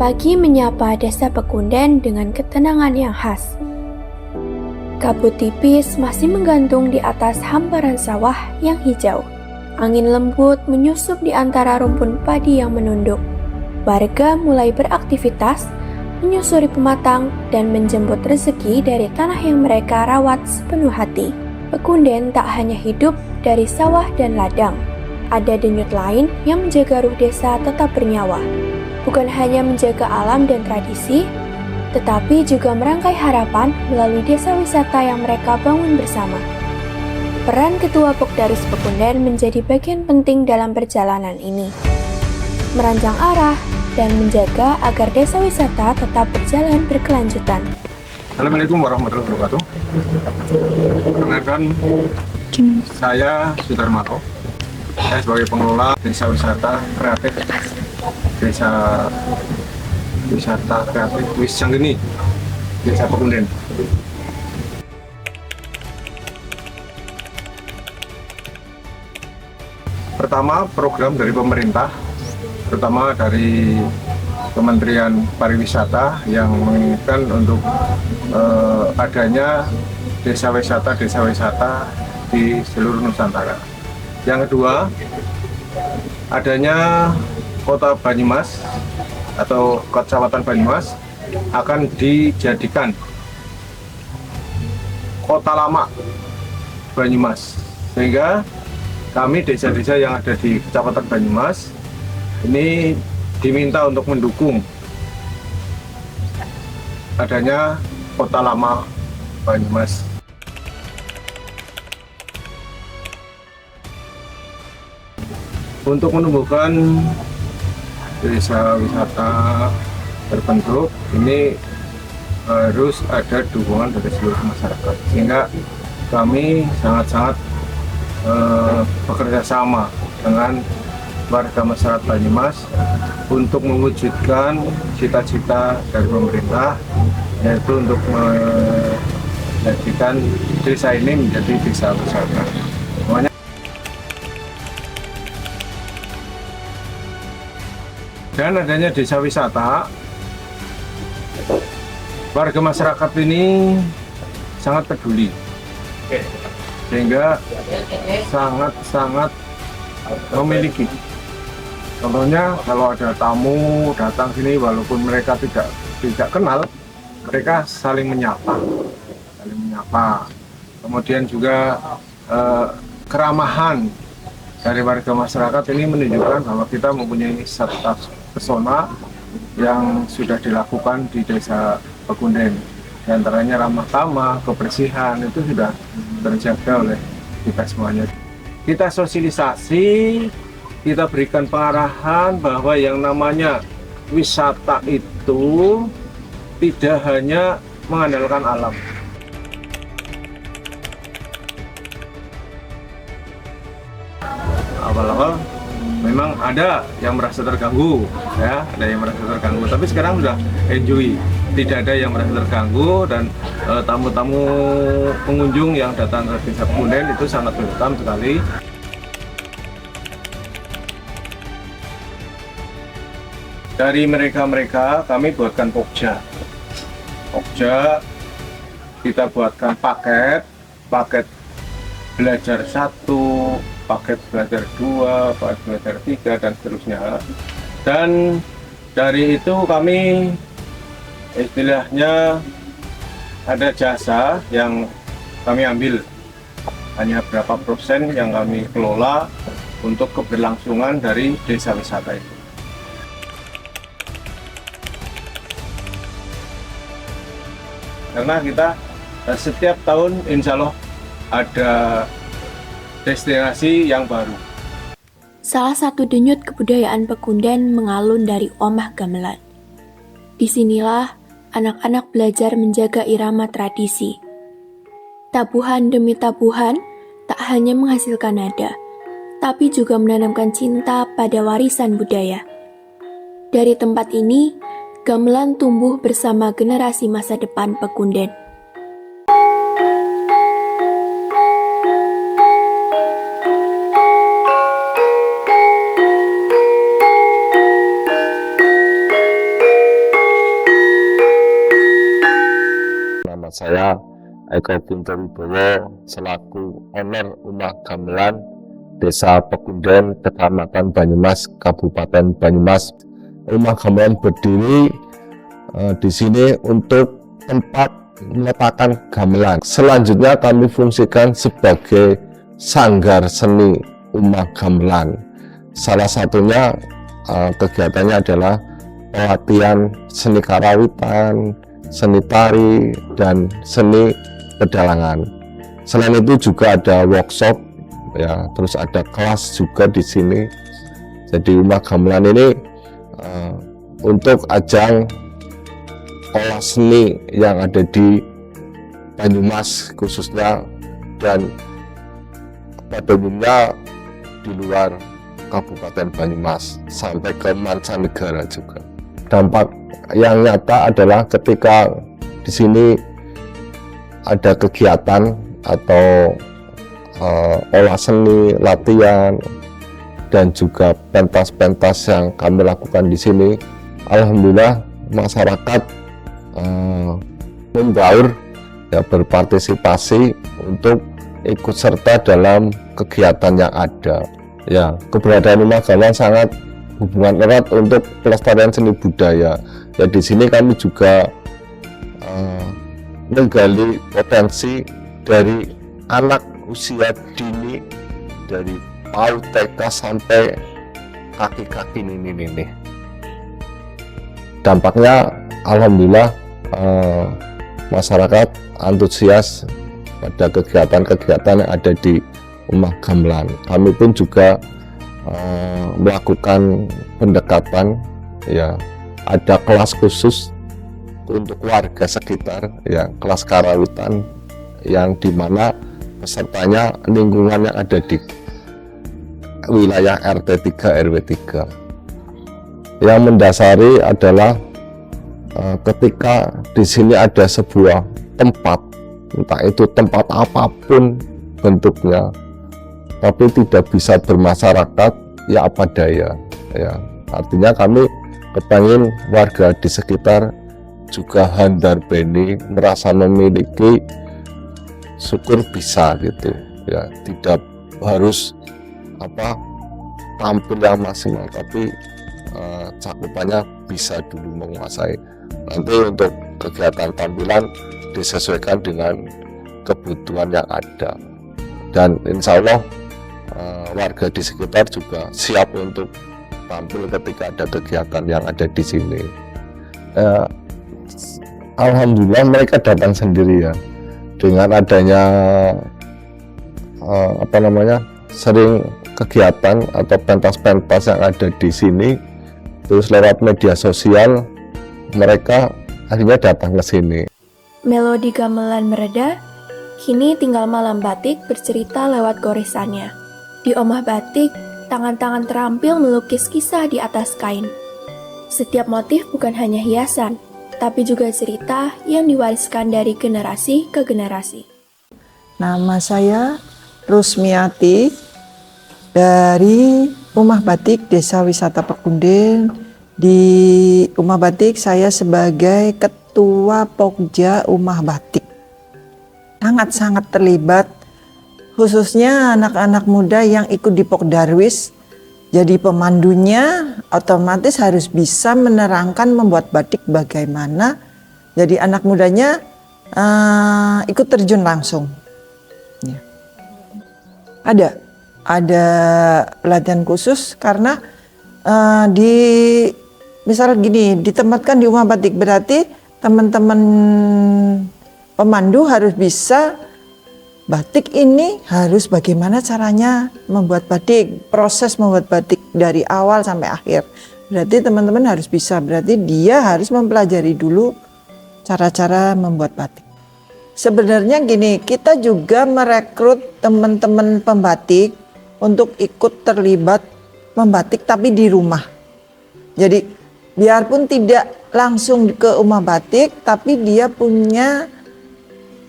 Pagi menyapa desa Pekunden dengan ketenangan yang khas. Kabut tipis masih menggantung di atas hamparan sawah yang hijau. Angin lembut menyusup di antara rumpun padi yang menunduk. Warga mulai beraktivitas, menyusuri pematang dan menjemput rezeki dari tanah yang mereka rawat sepenuh hati. Pekunden tak hanya hidup dari sawah dan ladang. Ada denyut lain yang menjaga ruh desa tetap bernyawa. Bukan hanya menjaga alam dan tradisi, tetapi juga merangkai harapan melalui desa wisata yang mereka bangun bersama. Peran Ketua Pokdarus Pekunden menjadi bagian penting dalam perjalanan ini. Merancang arah dan menjaga agar desa wisata tetap berjalan berkelanjutan. Assalamualaikum warahmatullahi wabarakatuh. Perkenalkan, saya Sudarmato. Saya sebagai pengelola desa wisata kreatif, desa wisata kreatif Wissanggeni, desa Pekunden. Pertama, program dari pemerintah, terutama dari Kementerian Pariwisata yang menginginkan untuk adanya desa wisata di seluruh Nusantara. Yang kedua, adanya Kota Banyumas atau Kecamatan Banyumas akan dijadikan Kota Lama Banyumas, sehingga kami desa-desa yang ada di Kecamatan Banyumas ini diminta untuk mendukung adanya Kota Lama Banyumas. Untuk menumbuhkan desa wisata terbentuk, ini harus ada dukungan dari seluruh masyarakat, sehingga kami sangat-sangat bekerja sama dengan warga masyarakat Banyumas untuk mewujudkan cita-cita dari pemerintah, yaitu untuk menjadikan desa ini menjadi desa wisata. Dan adanya desa wisata, warga masyarakat ini sangat peduli, sehingga sangat memiliki. Contohnya kalau ada tamu datang sini, walaupun mereka tidak kenal, mereka saling menyapa. Kemudian juga keramahan dari warga masyarakat ini menunjukkan bahwa kita mempunyai satu pesona yang sudah dilakukan di desa Pekunden. Di antaranya ramah tamah, kebersihan itu sudah terjaga oleh kita semuanya. Kita sosialisasi, kita berikan pengarahan bahwa yang namanya wisata itu tidak hanya mengandalkan alam. Awal-awal memang ada yang merasa terganggu, ya, tapi sekarang sudah enjoy, tidak ada yang merasa terganggu, dan tamu-tamu pengunjung yang datang ke desa Pekunden itu sangat welcome sekali. Dari mereka kami buatkan pokja, kita buatkan paket belajar 1, paket belajar 2, paket belajar 3, dan seterusnya. Dan dari itu kami istilahnya ada jasa yang kami ambil, hanya berapa persen yang kami kelola untuk keberlangsungan dari desa wisata itu. Karena kita setiap tahun insya Allah ada destinasi yang baru. Salah satu denyut kebudayaan Pekunden mengalun dari Omah Gamelan. Disinilah anak-anak belajar menjaga irama tradisi. Tabuhan demi tabuhan tak hanya menghasilkan nada, tapi juga menanamkan cinta pada warisan budaya. Dari tempat ini, gamelan tumbuh bersama generasi masa depan Pekunden. saya Eko Pinto Wibowo selaku owner Rumah Gamelan Desa Pekunden, Kecamatan Banyumas, Kabupaten Banyumas. Rumah gamelan berdiri di sini untuk tempat meletakkan gamelan. Selanjutnya kami fungsikan sebagai sanggar seni Rumah Gamelan. Salah satunya kegiatannya adalah pelatihan seni karawitan, seni tari, dan seni pedalangan. Selain itu juga ada workshop, ya, terus ada kelas juga di sini. Jadi Rumah Gamelan ini untuk ajang olah seni yang ada di Banyumas khususnya, dan pada umumnya di luar Kabupaten Banyumas sampai ke mancanegara juga. Dampak yang nyata adalah ketika di sini ada kegiatan atau olah seni, latihan, dan juga pentas-pentas yang kami lakukan di sini. Alhamdulillah masyarakat membaur, ya, berpartisipasi untuk ikut serta dalam kegiatan yang ada. Ya, keberadaan Rumah Gamelan sangat hubungan erat untuk pelestarian seni budaya. Ya, di sini kami juga menggali potensi dari anak usia dini, dari PAUD, TK sampai kaki-kaki ini. Dampaknya alhamdulillah masyarakat antusias pada kegiatan-kegiatan yang ada di Rumah Gamelan. Kami pun juga melakukan pendekatan, ya, ada kelas khusus untuk warga sekitar, ya, kelas karawitan yang dimana pesertanya lingkungan yang ada di wilayah RT 3 RW 3. Yang mendasari adalah ketika di sini ada sebuah tempat, entah itu tempat apapun bentuknya, tapi tidak bisa bermasyarakat, ya apa daya, ya. Artinya kami kepengen warga di sekitar juga handar beni, merasa memiliki, syukur bisa gitu, ya, tidak harus tampil yang maksimal, tapi cakupannya bisa dulu menguasai. Nanti untuk kegiatan tampilan disesuaikan dengan kebutuhan yang ada, dan insya Allah warga di sekitar juga siap untuk tampil ketika ada kegiatan yang ada di sini. Alhamdulillah mereka datang sendiri, ya, dengan adanya sering kegiatan atau pentas-pentas yang ada di sini, terus lewat media sosial mereka akhirnya datang ke sini. Melodi gamelan mereda, kini tinggal malam batik bercerita lewat goresannya. Di omah batik, tangan-tangan terampil melukis kisah di atas kain. Setiap motif bukan hanya hiasan, tapi juga cerita yang diwariskan dari generasi ke generasi. Nama saya Rusmiati dari Rumah Batik Desa Wisata Pekunden. Di Rumah Batik saya sebagai Ketua Pokja Rumah Batik. Sangat-sangat terlibat, khususnya anak-anak muda yang ikut di Pokdarwis. Jadi pemandunya otomatis harus bisa menerangkan membuat batik bagaimana. Jadi anak mudanya ikut terjun langsung. Ya. Ada pelatihan khusus karena misalnya gini, ditempatkan di Rumah Batik, berarti teman-teman pemandu harus bisa batik ini harus bagaimana caranya membuat batik, proses membuat batik dari awal sampai akhir. Berarti teman-teman harus bisa, berarti dia harus mempelajari dulu cara-cara membuat batik. Sebenarnya gini, kita juga merekrut teman-teman pembatik untuk ikut terlibat membatik tapi di rumah. Jadi biarpun tidak langsung ke Rumah Batik, tapi dia punya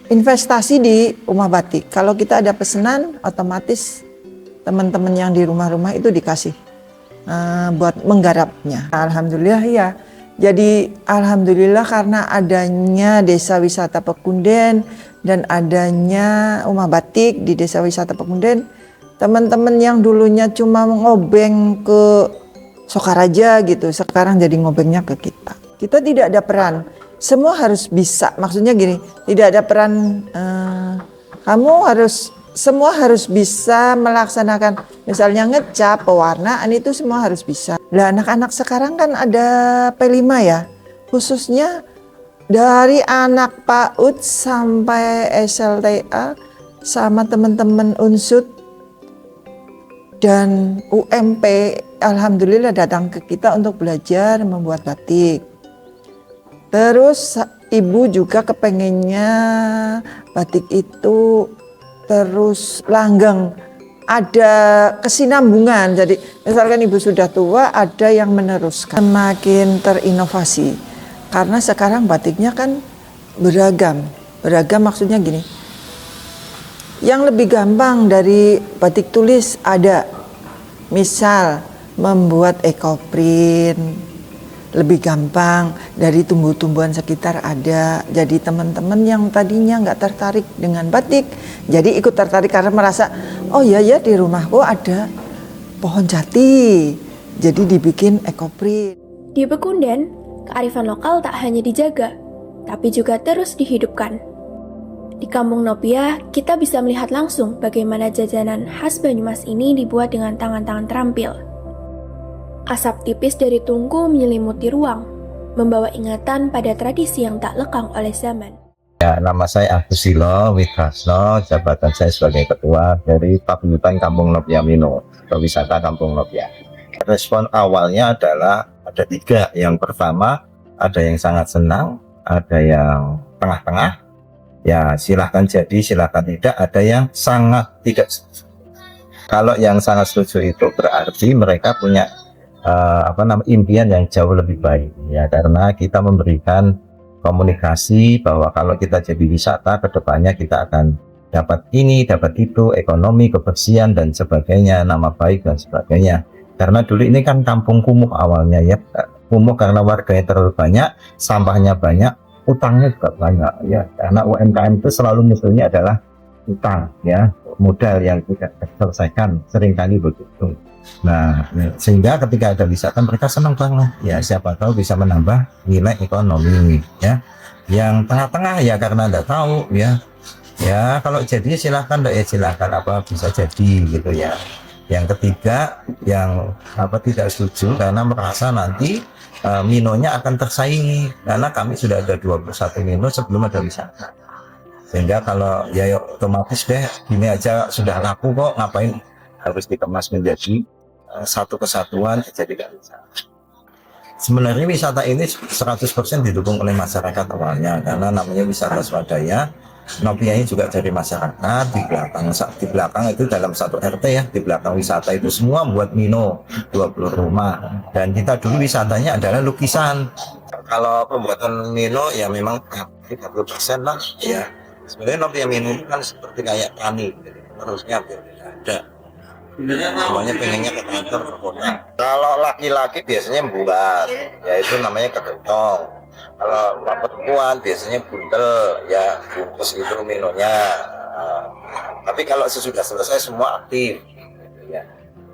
investasi di Rumah Batik. Kalau kita ada pesanan, otomatis teman-teman yang di rumah-rumah itu dikasih buat menggarapnya. Alhamdulillah ya, Jadi alhamdulillah karena adanya Desa Wisata Pekunden dan adanya Rumah Batik di Desa Wisata Pekunden, teman-teman yang dulunya cuma ngobeng ke Sokaraja gitu, sekarang jadi ngobengnya ke kita. Kita tidak ada peran, semua harus bisa. Maksudnya gini, tidak ada peran semua harus bisa melaksanakan, misalnya ngecat, pewarnaan itu semua harus bisa. Lah anak-anak sekarang kan ada P5 ya, khususnya dari anak PAUD sampai SLTA sama teman-teman unsut dan UMP, alhamdulillah datang ke kita untuk belajar membuat batik. Terus ibu juga kepengennya batik itu terus langgeng, ada kesinambungan. Jadi misalkan ibu sudah tua, ada yang meneruskan, semakin terinovasi. Karena sekarang batiknya kan beragam maksudnya gini, yang lebih gampang dari batik tulis ada, misal membuat ekoprint, lebih gampang dari tumbuh-tumbuhan sekitar ada. Jadi teman-teman yang tadinya nggak tertarik dengan batik, jadi ikut tertarik karena merasa, oh iya ya di rumahku ada pohon jati, jadi dibikin ekoprint. Di Pekunden, kearifan lokal tak hanya dijaga, tapi juga terus dihidupkan. Di Kampung Nopia, kita bisa melihat langsung bagaimana jajanan khas Banyumas ini dibuat dengan tangan-tangan terampil. Asap tipis dari tungku menyelimuti ruang, membawa ingatan pada tradisi yang tak lekang oleh zaman. Ya, nama saya Agus Silo Witrasno, jabatan saya sebagai ketua dari Paguyuban Kampung Nopia Mino, Wisata Kampung Nopia. Respon awalnya adalah ada 3. Yang pertama, ada yang sangat senang, ada yang tengah-tengah. Ya, silahkan jadi, silahkan tidak. Ada yang sangat tidak setuju. Kalau yang sangat setuju itu berarti mereka punya impian yang jauh lebih baik, ya, karena kita memberikan komunikasi bahwa kalau kita jadi wisata, kedepannya kita akan dapat ini, dapat itu, ekonomi, kebersihan dan sebagainya, nama baik dan sebagainya. Karena dulu ini kan kampung kumuh awalnya, ya, kumuh karena warganya terlalu banyak, sampahnya banyak, utangnya juga banyak, ya, karena UMKM itu selalu musuhnya adalah utang, ya, modal yang tidak terselesaikan, seringkali begitu. Nah, sehingga ketika ada wisata mereka senang banget, ya, siapa tahu bisa menambah nilai ekonomi, ya. Yang tengah-tengah ya karena tidak tahu, ya, ya kalau jadi silahkan, ya silahkan, bisa jadi gitu, ya. Yang ketiga yang tidak setuju karena merasa nanti minonya akan tersaingi, karena kami sudah ada 21 mino sebelum ada wisata, sehingga kalau ya otomatis deh ini aja sudah laku kok, ngapain harus dikemas menjadi satu kesatuan, dijadikan wisata. Sebenarnya wisata ini 100% didukung oleh masyarakat awalnya, karena namanya wisata swadaya. Nopianya juga dari masyarakat. Di belakang itu dalam satu RT, ya, di belakang wisata itu semua buat mino 20 rumah, dan kita dulu wisatanya adalah lukisan. Kalau pembuatan mino ya memang 30% lah, ya. Sebenarnya Nopia Mino kan seperti kayak tani, harusnya ada. Semuanya pengennya ke kantor, ke kota. Kalau laki-laki biasanya buat, ya itu namanya kegentong. Kalau perempuan biasanya buntel, ya bungkus itu minonya. Tapi kalau sesudah selesai semua aktif, ya.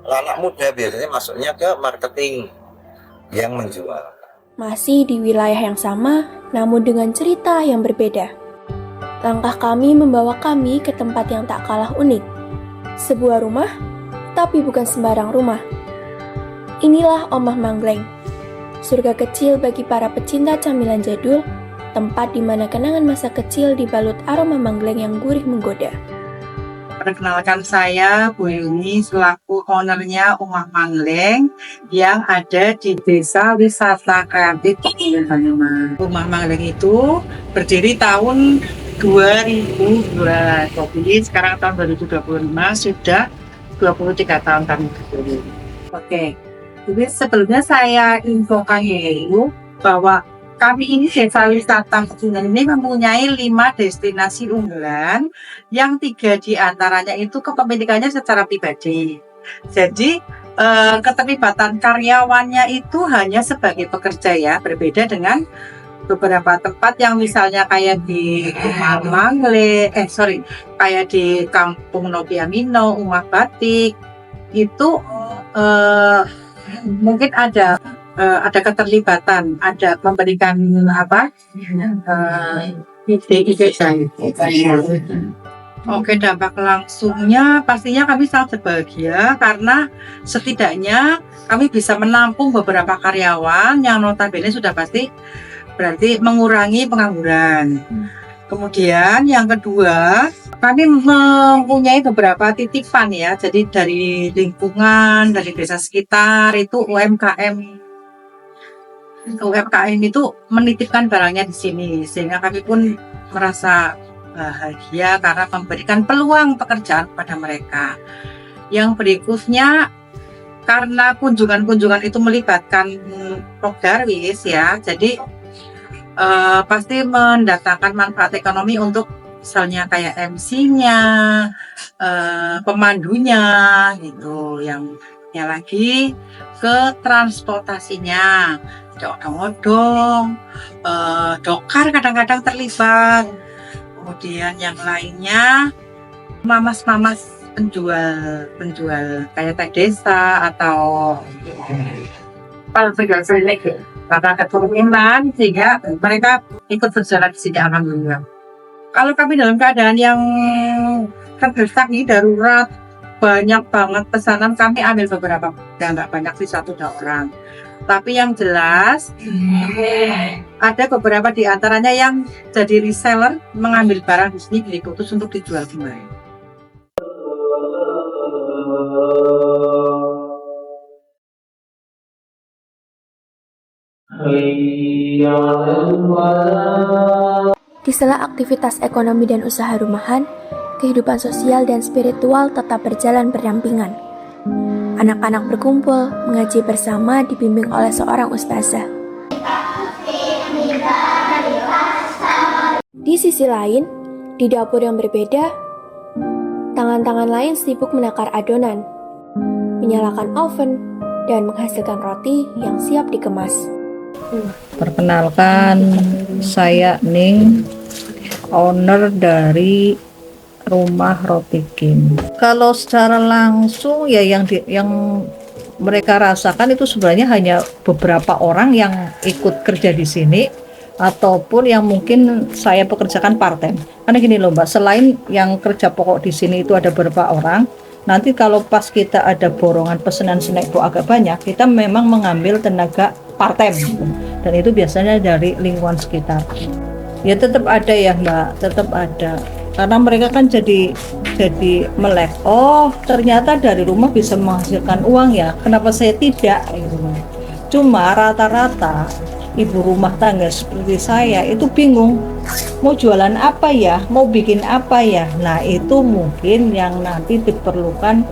Anak muda biasanya masuknya ke marketing yang menjual. Masih di wilayah yang sama, namun dengan cerita yang berbeda. Langkah kami membawa kami ke tempat yang tak kalah unik. Sebuah rumah, tapi bukan sembarang rumah. Inilah Omah Manggleng, surga kecil bagi para pecinta camilan jadul, tempat di mana kenangan masa kecil dibalut aroma manggleng yang gurih menggoda. Perkenalkan, saya Bu Yuni selaku ownernya Omah Manggleng yang ada di Desa Wisata Kreatif Pekunden Banyumas. Omah Manggleng itu berdiri tahun 2002, jadi sekarang tahun 2025 sudah 23 tahun kami berdiri. Oke, jadi sebelumnya saya infokan dulu bahwa kami ini Desa Wisata Pekunden ini mempunyai 5 destinasi unggulan, yang 3 diantaranya itu kepemilikannya secara pribadi. Jadi keterlibatan karyawannya itu hanya sebagai pekerja ya, berbeda dengan beberapa tempat yang misalnya kayak di Mangle, kayak di Kampung Nopiamino, Rumah Batik itu mungkin ada keterlibatan, ada memberikan ide-ide. Oke, dampak langsungnya pastinya kami sangat berbahagia karena setidaknya kami bisa menampung beberapa karyawan yang notabene sudah pasti berarti mengurangi pengangguran. Kemudian yang kedua, kami mempunyai beberapa titipan ya, jadi dari lingkungan, dari desa sekitar itu UMKM itu menitipkan barangnya di sini, sehingga kami pun merasa bahagia karena memberikan peluang pekerjaan pada mereka. Yang berikutnya, karena kunjungan-kunjungan itu melibatkan Prokdarwis ya, jadi pasti mendatangkan manfaat ekonomi untuk misalnya kayak MC-nya, pemandunya gitu. Yang lagi ke transportasinya, ada odong-odong, dokar kadang-kadang terlibat. Kemudian yang lainnya mamas-mamas penjual kayak teh desa atau karena keturunan sehingga mereka ikut berjalan di sini alhamdulillah. Kalau kami dalam keadaan yang terdesak ini darurat, banyak banget pesanan, kami ambil beberapa, nggak banyak sih, 1-2 orang. Tapi yang jelas ada beberapa di antaranya yang jadi reseller, mengambil barang di sini diputus untuk dijual kembali. Di sela aktivitas ekonomi dan usaha rumahan, kehidupan sosial dan spiritual tetap berjalan berdampingan. Anak-anak berkumpul, mengaji bersama dibimbing oleh seorang ustazah. Di sisi lain, di dapur yang berbeda, tangan-tangan lain sibuk menakar adonan, menyalakan oven, dan menghasilkan roti yang siap dikemas. Perkenalkan, saya Ning, owner dari Rumah Roti Kim. Kalau secara langsung ya yang mereka rasakan itu sebenarnya hanya beberapa orang yang ikut kerja di sini ataupun yang mungkin saya pekerjakan part-time. Karena gini loh Mbak, selain yang kerja pokok di sini itu ada beberapa orang, nanti kalau pas kita ada borongan pesanan snack itu agak banyak, kita memang mengambil tenaga part-time dan itu biasanya dari lingkungan sekitar. Ya tetap ada ya Mbak, tetap ada. Karena mereka kan jadi melek, oh ternyata dari rumah bisa menghasilkan uang ya, kenapa saya tidak gitu. Cuma rata-rata ibu rumah tangga seperti saya itu bingung mau jualan apa ya, mau bikin apa ya. Nah itu mungkin yang nanti diperlukan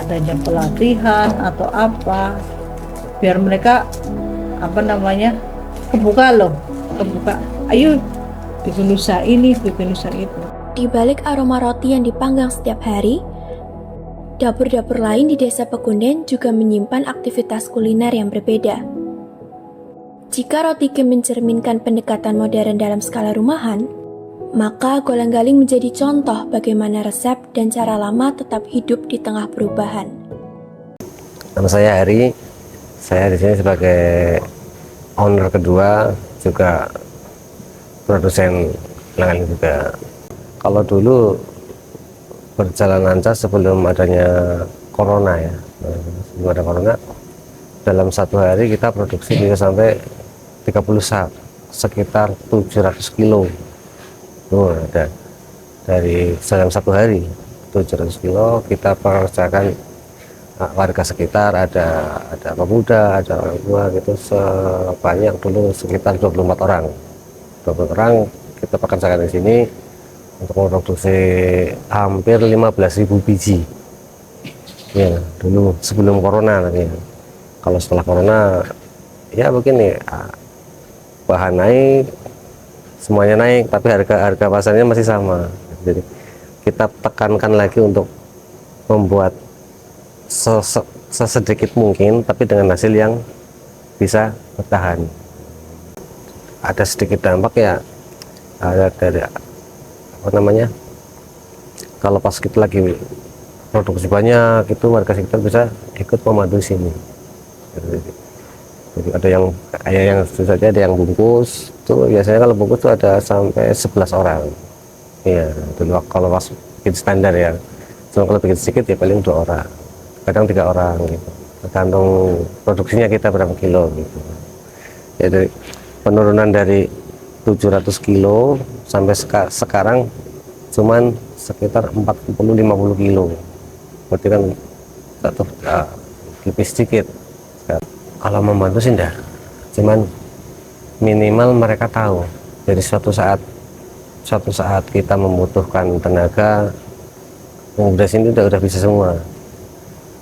adanya pelatihan atau apa biar mereka kebuka, ayo bikin usaha ini, bikin usaha itu. Di balik aroma roti yang dipanggang setiap hari, dapur-dapur lain di desa Pekunden juga menyimpan aktivitas kuliner yang berbeda. Jika Roti Kim mencerminkan pendekatan modern dalam skala rumahan, maka Golanggaling menjadi contoh bagaimana resep dan cara lama tetap hidup di tengah perubahan. Nama saya Hari, saya di sini sebagai owner kedua, juga produsen Golanggaling juga. Kalau dulu berjalan lancar sebelum adanya corona ya, sebelum ada corona, dalam satu hari kita produksi bisa sampai 30 sak, sekitar 700 kilo. Ada dari dalam satu hari 700 kilo kita pekerjakan warga sekitar, ada pemuda, ada orang tua gitu, sebanyak dulu sekitar 24 orang. 24 orang kita pekerjakan di sini untuk memproduksi hampir 15.000 biji ya dulu sebelum corona lagi. Kalau setelah corona ya begini, bahan naik, semuanya naik, tapi harga pasarnya masih sama. Jadi kita tekankan lagi untuk membuat sesedikit mungkin, tapi dengan hasil yang bisa bertahan. Ada sedikit dampak ya, ada dari apa namanya, kalau pas kita lagi produksi banyak itu warga sekitar bisa ikut memandu sini. Jadi ada yang saja ada yang bungkus tuh, biasanya kalau bungkus tuh ada sampai 11 orang. Iya, dulu kalau pas bikin standar ya. Cuma kalau bikin sedikit ya paling 2 orang, kadang 3 orang gitu. Tergantung produksinya kita berapa kilo gitu. Jadi penurunan dari 700 kilo sampai sekarang cuman sekitar 40-50 kilo. Berarti kan lebih sedikit. Kalau membantu sih enggak, cuman minimal mereka tahu dari suatu saat kita membutuhkan tenaga, udah sini udah bisa semua.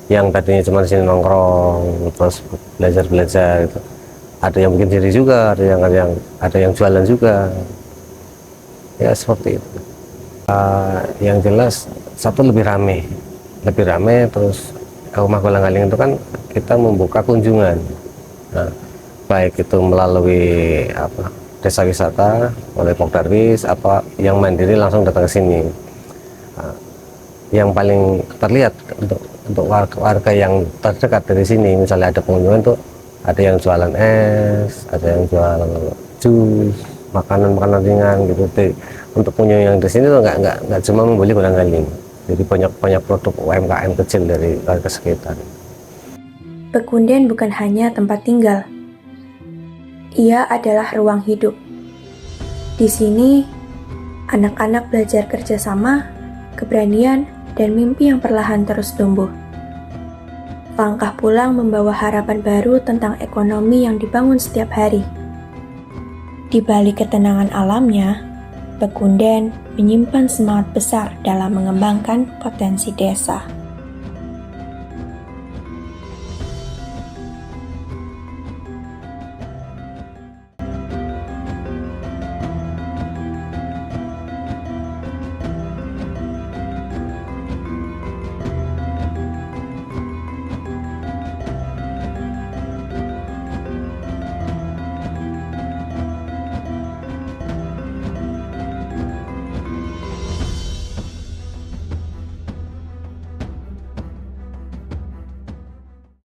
Yang tadinya cuma sini nongkrong terus belajar gitu, ada yang bikin diri juga, ada yang jualan juga, ya seperti itu. Yang jelas satu lebih rame, terus Rumah Kolang-Kaling itu kan kita membuka kunjungan, nah, baik itu melalui desa wisata oleh Pokdarwis, apa yang mandiri langsung datang ke sini. Nah, yang paling terlihat untuk warga yang terdekat dari sini, misalnya ada pengunjungan tuh, ada yang jualan es, ada yang jual jus, makanan ringan gitu. Untuk pengunjung yang di sini tuh nggak cuma membeli Kolang-Kaling, jadi banyak produk UMKM kecil dari warga sekitar. Pekunden bukan hanya tempat tinggal. Ia adalah ruang hidup. Di sini, anak-anak belajar kerjasama, keberanian, dan mimpi yang perlahan terus tumbuh. Langkah pulang membawa harapan baru tentang ekonomi yang dibangun setiap hari. Di balik ketenangan alamnya, Pekunden menyimpan semangat besar dalam mengembangkan potensi desa.